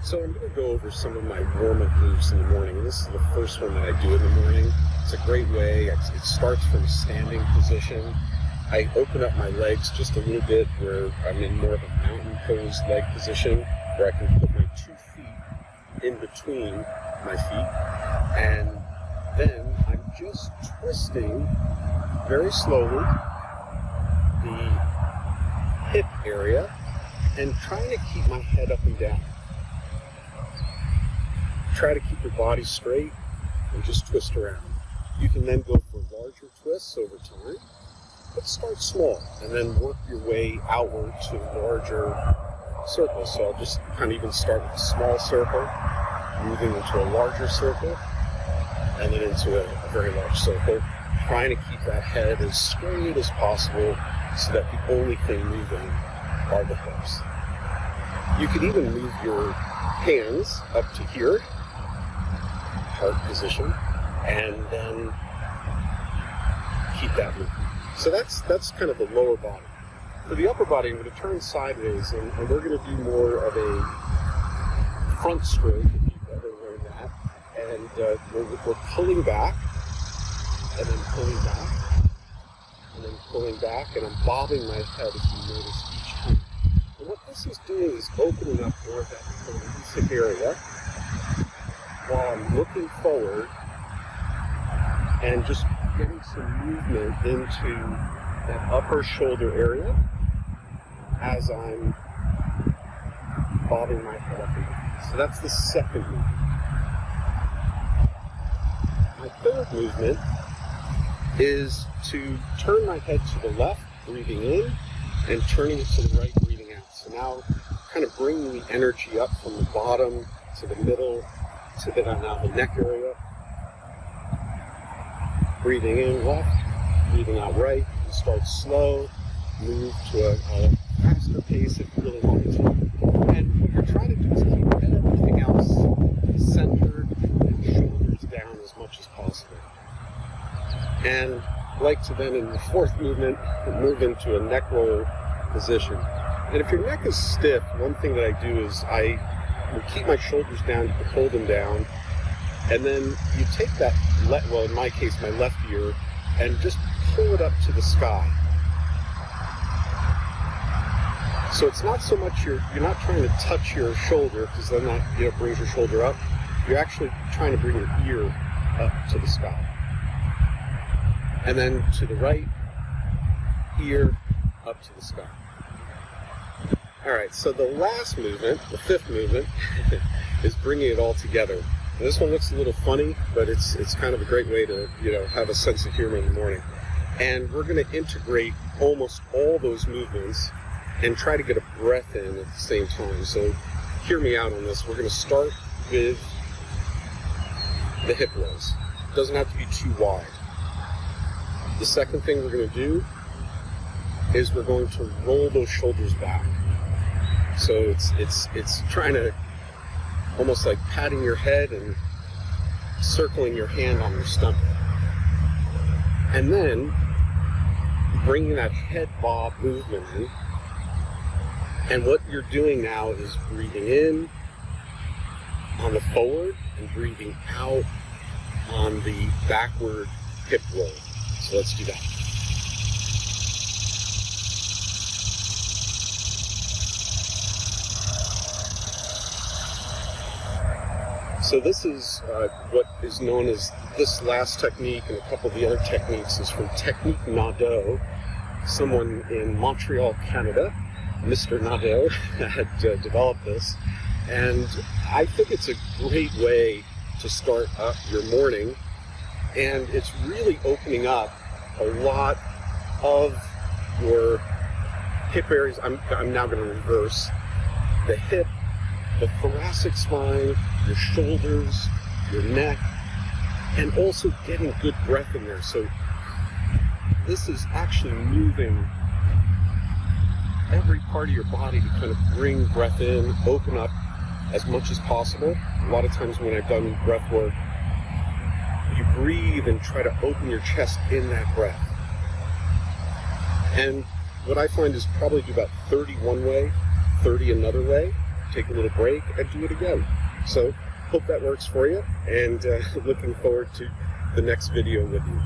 So I'm going to go over some of my warm-up moves in the morning, and this is the first one that I do in the morning. It's a great way. It starts from a standing position. I open up my legs just a little bit where I'm in more of a mountain pose leg position, where I can put my 2 feet in between my feet, and then I'm just twisting very slowly the hip area and trying to keep my head up and down. Try to keep your body straight and just twist around. You can then go for larger twists over time, but start small and then work your way outward to larger circles. So I'll just kind of even start with a small circle, moving into a larger circle, and then into a very large circle, trying to keep that head as straight as possible so that the only thing moving are the hips. You could even move your hands up to here, heart position, and then keep that moving. So that's kind of the lower body. For the upper body, I'm going to turn sideways, and we're going to do more of a front stroke, if you've ever learned that. And we're pulling back, and then pulling back, and then pulling back, and I'm bobbing my head, if you notice, each time. And what this is doing is opening up more of that cohesive area while I'm looking forward and just getting some movement into that upper shoulder area as I'm bobbing my head up and down. So that's the second movement. My third movement is to turn my head to the left, breathing in, and turning it to the right, breathing out. So now kind of bringing the energy up from the bottom to the middle to now the neck area. Breathing in left, breathing out right. You start slow, move to a faster pace if you really want to. And what you're trying to do is keep everything else centered and shoulders down as much as possible. And I like to then, in the fourth movement, move into a neck roll position. And if your neck is stiff, one thing that I do is I will keep my shoulders down, you can hold them down, and then you take that, well, in my case, my left ear, and just pull it up to the sky. So it's not so much you're not trying to touch your shoulder, because then that brings your shoulder up. You're actually trying to bring your ear up to the sky. And then to the right, ear up to the sky. All right, so the last movement, the fifth movement, is bringing it all together. And this one looks a little funny, but it's kind of a great way to have a sense of humor in the morning. And we're going to integrate almost all those movements and try to get a breath in at the same time. So hear me out on this. We're going to start with the hip rolls. It doesn't have to be too wide. The second thing we're going to do is we're going to roll those shoulders back. So it's trying to almost like patting your head and circling your hand on your stomach. And then bringing that head bob movement in. And what you're doing now is breathing in on the forward and breathing out on the backward hip roll. So let's do that. So this is what is known as this last technique, and a couple of the other techniques is from Technique Nadeau. Someone in Montreal, Canada, Mr. Nadeau, had developed this. And I think it's a great way to start up your morning. And it's really opening up a lot of your hip areas. I'm now going to reverse the hip, the thoracic spine, your shoulders, your neck, and also getting good breath in there. So this is actually moving every part of your body to kind of bring breath in, open up as much as possible. A lot of times when I've done breath work, you breathe and try to open your chest in that breath. And what I find is probably do about 30 one way, 30 another way. take a little break, and do it again. So hope that works for you, and looking forward to the next video with you.